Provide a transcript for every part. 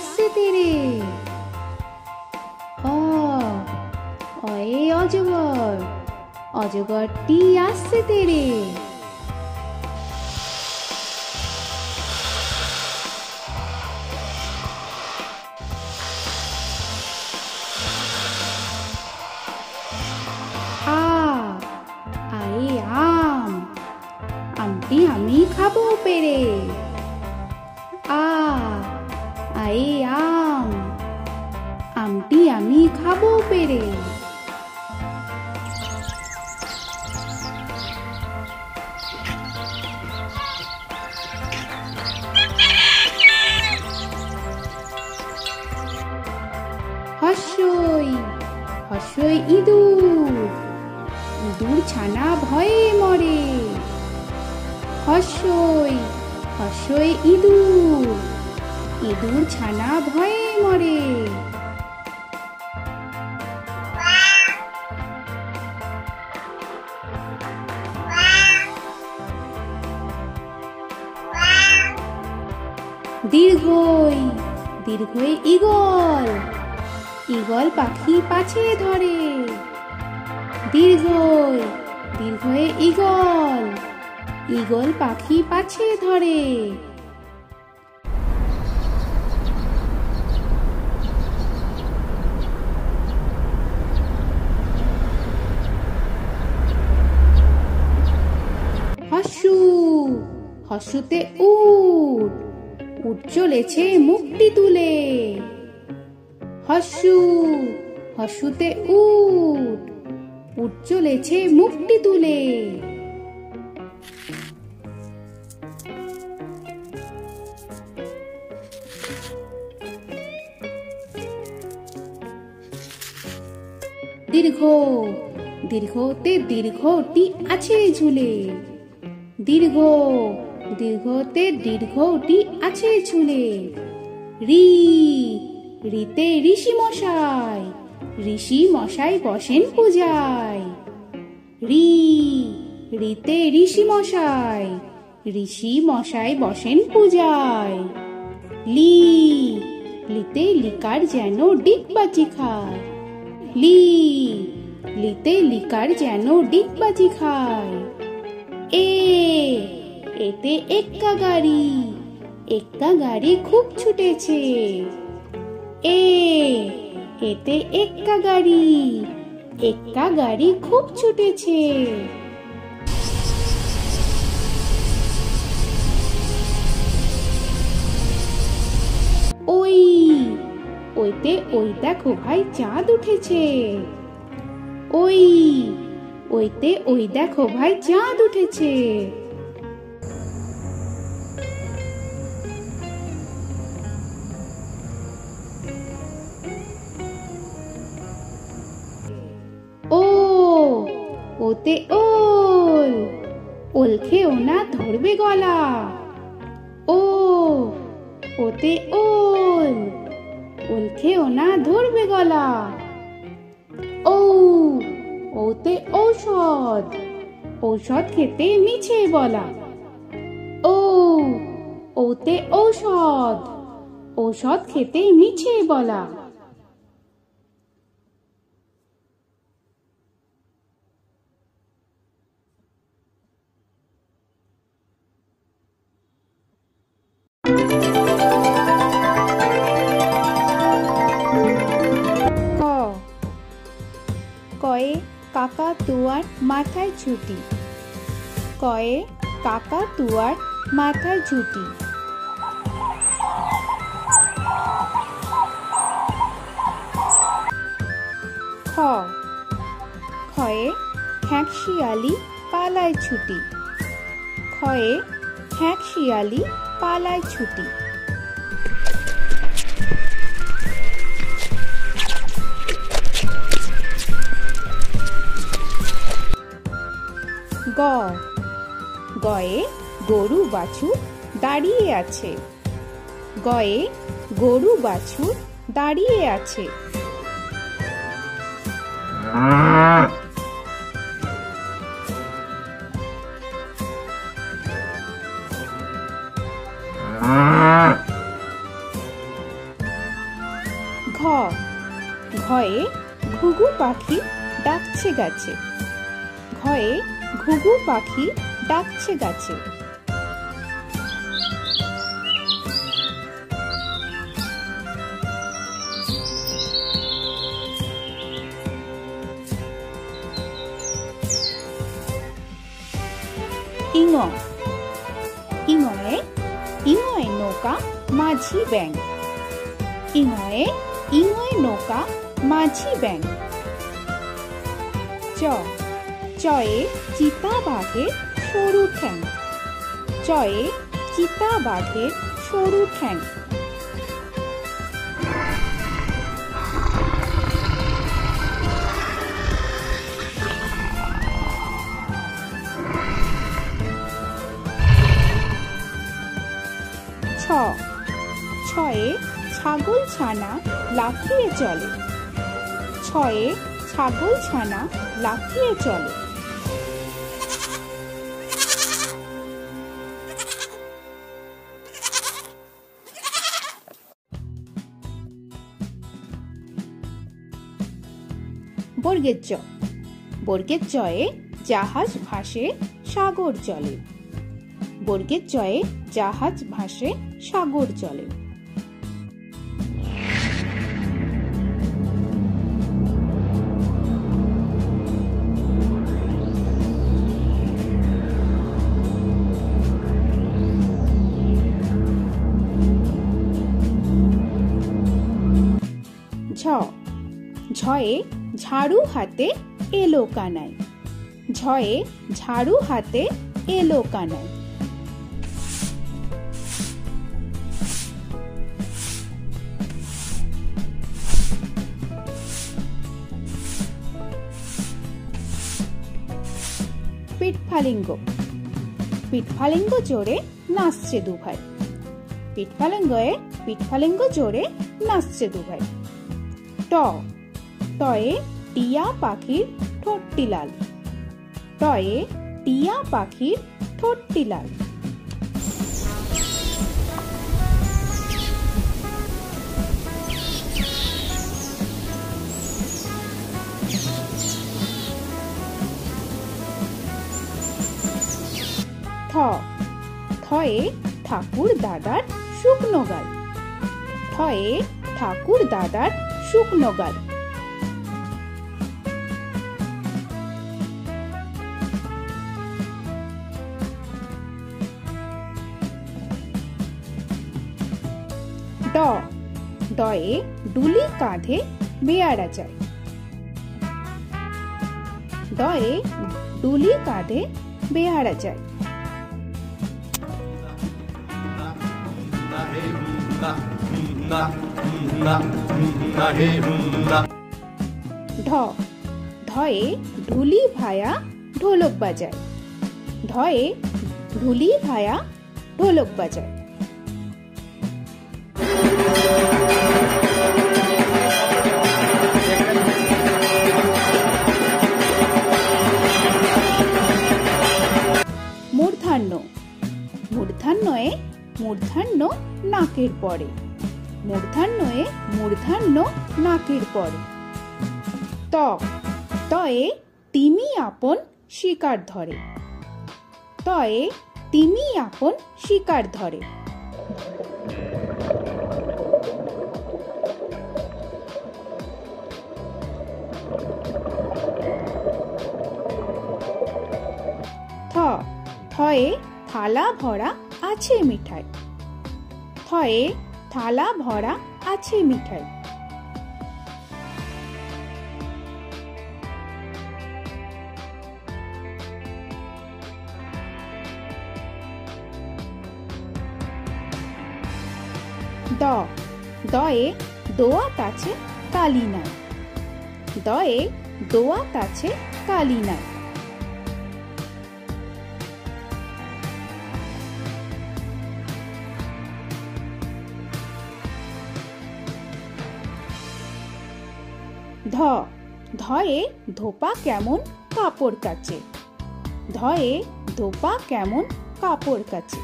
আসছে তেরে। অয়ে অজগর, অজগরটি আসছে তেরে। আয়ে আম, আমটি আমি খাবো পেরে। আয়ে আম, আমটি আমি খাবো পেরে। হস্যই হস্যই ইঁদুর, ইঁদুর ছানা ভয়ে মরে। হস্যই হস্যই ইঁদুর, ইঁদুর ছানা ভয়ে মরে। দীর্ঘই দীর্ঘই ঈগল, ঈগল পাখি পাছে ধরে। দীর্ঘই দীর্ঘই ঈগল, ঈগল পাখি পাছে ধরে। হস্যু হস্যুতে উট, উট চলেছে মুখটি তুলে। হস্যু হস্যুতে উট, উট চলেছে মুখটি তুলে। দীর্ঘ দীর্ঘতে দীর্ঘটি আছে ঝুলে। দীর্ঘ দীর্ঘতে দীর্ঘটি আছে ঝুলে। রি রিতে ঋষি মশাই, ঋষি মশাই বসেন পূজায়। রি রিতে ঋষি মশাই, ঋষি মশাই বসেন পূজায়। লি লিতে লিকার যেন ডিগবাজি খায়। লি লিতে লিকার যেন ডিগবাজি খায়। এতে এক্কা গাড়ি, এক্কা গাড়ি খুব ছুটেছে। এতে এক্কা গাড়ি, এক্কা গাড়ি খুব ছুটেছে। ওই ওইতে ওই দেখো ভাই চাঁদ উঠেছে। ওই ওইতে ওই দেখো ভাই চাঁদ উঠেছে। ওতে ওল, ওল খেও না ধরবে গলা। ওতে ওল, ওল খেও না ধরবে গলা। ওতে ঔষধ, ঔষধ খেতে মিছে বলা। ওতে ঔষধ, ঔষধ খেতে মিছে বলা। কয়ে কাকাতুয়ার মাথায় ছুটি। কয়ে কাকাতুয়ার মাথায় ছুটি। খ খয়ে খ্যাঁক শিয়ালি পালায় ছুটি। খয়ে খ্যাঁক শিয়ালি পালায় ছুটি। গ গয়ে গরু বাছুর দাঁড়িয়ে আছে। গয়ে গরু বাছুর দাঁড়িয়ে আছে। ঘ ঘয়ে ঘুঘু পাখি ডাকছে গাছে। ঘয়ে ঘুঘু পাখি ডাকছে গাছে। ইঙ ইঙয়ে ইঙয়ে নৌকা মাঝি ব্যাঙ। ইঙয়ে ইঙয়ে নৌকা মাঝি ব্যাঙ। চয়ে চিতা বাঘের সরু ঠ্যাং। চয়ে চিতা বাঘের সরু ঠ্যাং। ছয়ে ছাগল ছানা লাফিয়ে চলে। ছয়ে ছাগল ছানা লাফিয়ে চলে। বর্গের চ। বর্গের চয়ে জাহাজ ভাসে সাগর চলে। বর্গের চয়ে জাহাজ ভাসে সাগর চলে। ঝয়ে ঝাড়ু হাতে এলো কানাই। ঝয়ে ঝাড়ু হাতে এলো কানাই। পিঠফালিঙ্গ। পিঠফালিঙ্গ জোরে নাচছে দুভাই। পিঠফালিঙ্গয়ে পিঠফালিঙ্গ জোরে নাচছে দুভাই। টয়ে টিয়া পাখির ঠোঁটটি লাল। টয়ে টিয়া পাখির ঠোঁটটি লাল। থয়ে ঠাকুর দাদার শুকনো গাল। থয়ে ঠাকুর দাদার শুকনো গাল। ডয়ে ডুলি কাঁধে বেয়ারা যায়। ডয়ে ডুলি কাঁধে বেয়ারা যায়। ধয়ে ঢুলি ভায়া ঢোলক বাজায়। ধয়ে ঢুলি ভায়া ঢোলক বাজায়। মূর্ধন্য। মূর্ধন্যয়ে মূর্ধন্য নাকের পরে। মূর্ধন্যয়ে মূর্ধন্য নাকের পরে। তয়ে তিমি আপন শিকার ধরে। তয়ে তিমি আপন শিকার ধরে। থয়ে থালা ভরা আছে মিঠাই। থয়ে থালা ভরা আছে মিঠাই। দয়ে দোয়াত আছে কালি নাই। দয়ে দোয়াত আছে কালি নাই। ধয়ে ধোপা কেমন কাপড় কাচে। ধয়ে ধোপা কেমন কাপড় কাচে।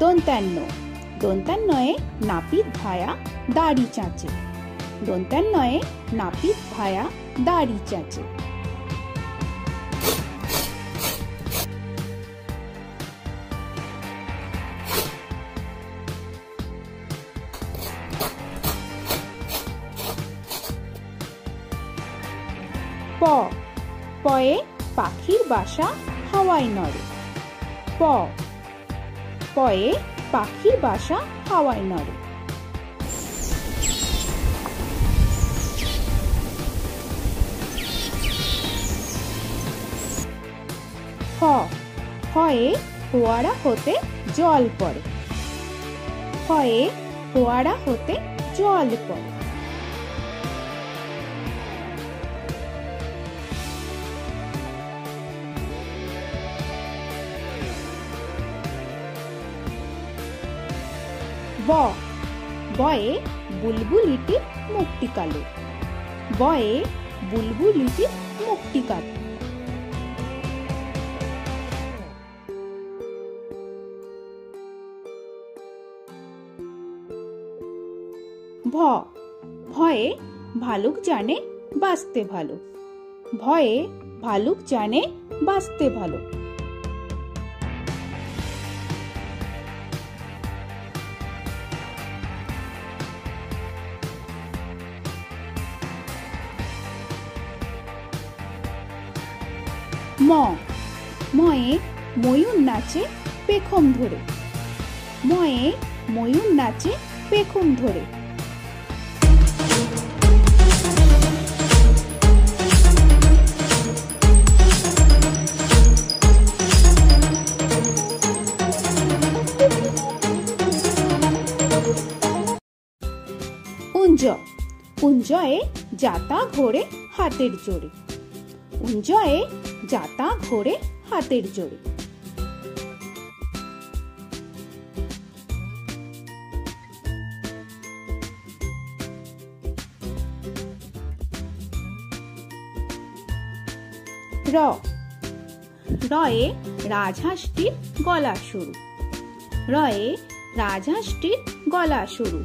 দন্তান্ন, দন্তান্নয়ে নাপিত ভায়া দাড়ি চাঁচে, দন্তান্নয়ে নাপিত ভায়া দাড়ি চাঁচে। প, পয়ে পাখির বাসা হাওয়ায় নড়ে, প, পয়ে পাখির বাসা হাওয়ায় নড়ে। ফ, ফয়ে ফোয়ারা হতে জল পড়ে, ফয়ে ফোয়ারা হতে জল পড়ে। ব, বয়ে বুলবুলিটির মুখটি কালো, বয়ে বুলবুলিটির মুখটি কালো। ভ, ভয়ে ভালুক জানে বাঁচতে ভালো, ভয়ে ভালুক জানে বাঁচতে ভালো। ম, ময়ে ময়ূর নাচে পেখম ধরে, ময়ে ময়ূর নাচে পেখম ধরে। উঞ্জ, উঞ্জয়ে যাতা ঘোরে হাতের জোরে, উঞ্জয়ে যাতা ঘোরে হাতের জোরে। র, রয়ে রাজহাঁসটির গলা সরু, রয়ে রাজহাঁসটির গলা সরু।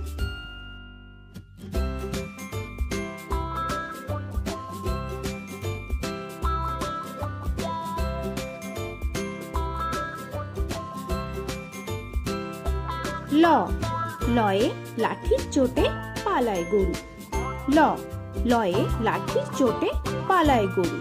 ল, লয়ে লাঠির চোটে পালায় গরু, ল, লয়ে লাঠির চোটে পালায় গরু।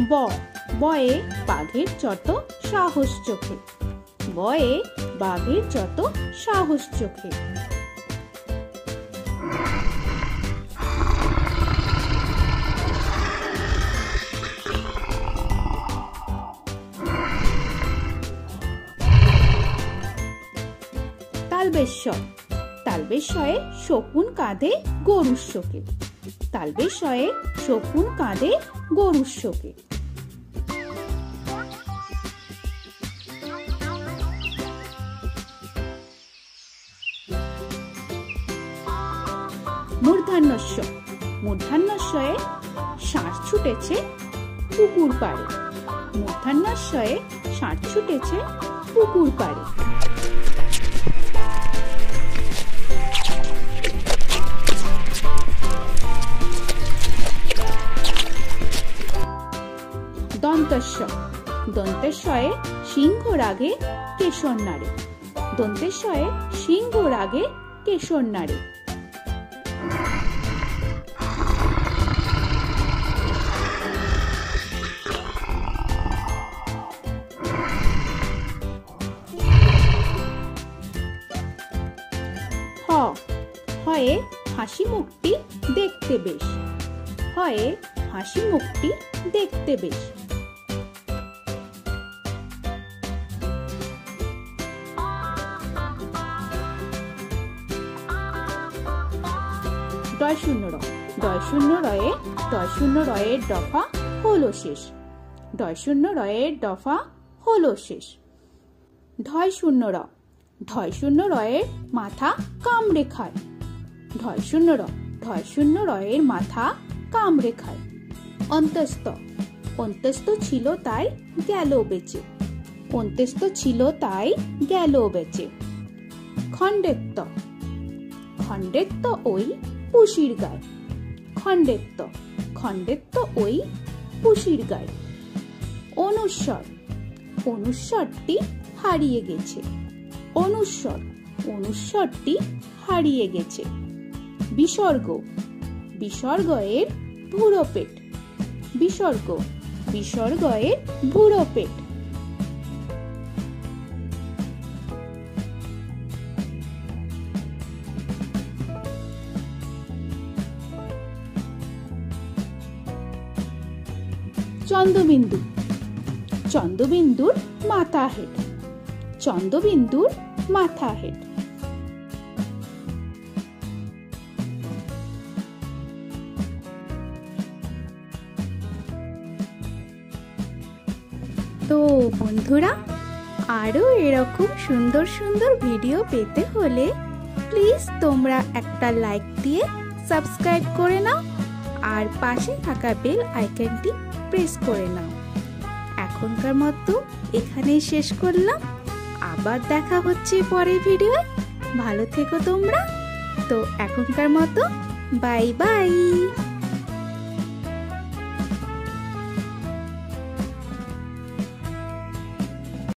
ব, বয়ে বাঘের যত সাহস চোখে, বয়ে বাঘের যত সাহস চোখে। তালবেশ্বর, তালবেশ্বরে শকুন কাঁধে গরুর শোকে, তালবেশ্বরে শকুন কাঁধে গরুর শোকে। মূর্ধন্যস্ব, মূর্ধন্যস্বয়ে ষাঁড় ছুটেছে পুকুর পাড়ে, মূর্ধন্যস্বয়ে ষাঁড় ছুটেছে পুকুর পাড়ে। দন্তস্ব, দন্তেশ্বয়ে সিংহ রাগে কেশর নাড়ে, দন্তেশ্বয়ে সিংহ রাগে কেশর নাড়ে। হ, হয়ে হাসি মুখটি দেখতে বেশ, হয়ে হাসি মুখটি দেখতে বেশ। ডয় শূন্য র, ডয় শূন্য রয়ে ডয় শূন্য রয়ের দফা হলো শেষ, ডয় শূন্য রয়ের দফা হলো শেষ। ঢয় শূন্য র, ঢয় শূন্য রয়ের মাথা কামড়ে খায়, ঢয় শূন্য র, ঢয় শূন্য রয়ের মাথা কামড়ে খায়। অন্ত্যস্ত, অন্ত্যস্ত ছিল তাই গেল বেঁচে, অন্ত্যস্ত ছিল তাই গেল বেঁচে। খণ্ডেত্ব, খণ্ডেত্ব ওই পুষির গায়, খণ্ডেত্ব, খণ্ডেত্ব ওই পুষির গায়। অনুস্বর, অনুস্বরটি হারিয়ে গেছে, অনুস্বর, অনুস্বরটি হারিয়ে গেছে। বিসর্গ, বিসর্গ এর ভুরো পেট, বিসর্গ, বিসর্গ এর ভুরো পেট। চন্দ্রবিন্দু, চন্দ্রবিন্দুর মাথা হেড, চন্দ্রবিন্দুর মাথা হেড। তো বন্ধুরা, আরো এরকম সুন্দর সুন্দর ভিডিও পেতে হলে প্লিজ তোমরা একটা লাইক দিয়ে সাবস্ক্রাইব করে নাও আর পাশে থাকা বেল আইকনটি প্রেস করে নাও। এখনকার মতো এখানেই শেষ করলাম, আবার দেখা হচ্ছে পরের ভিডিওয়ে। ভালো থেকো তোমরা। তো এখনকার মতো বাই বাই।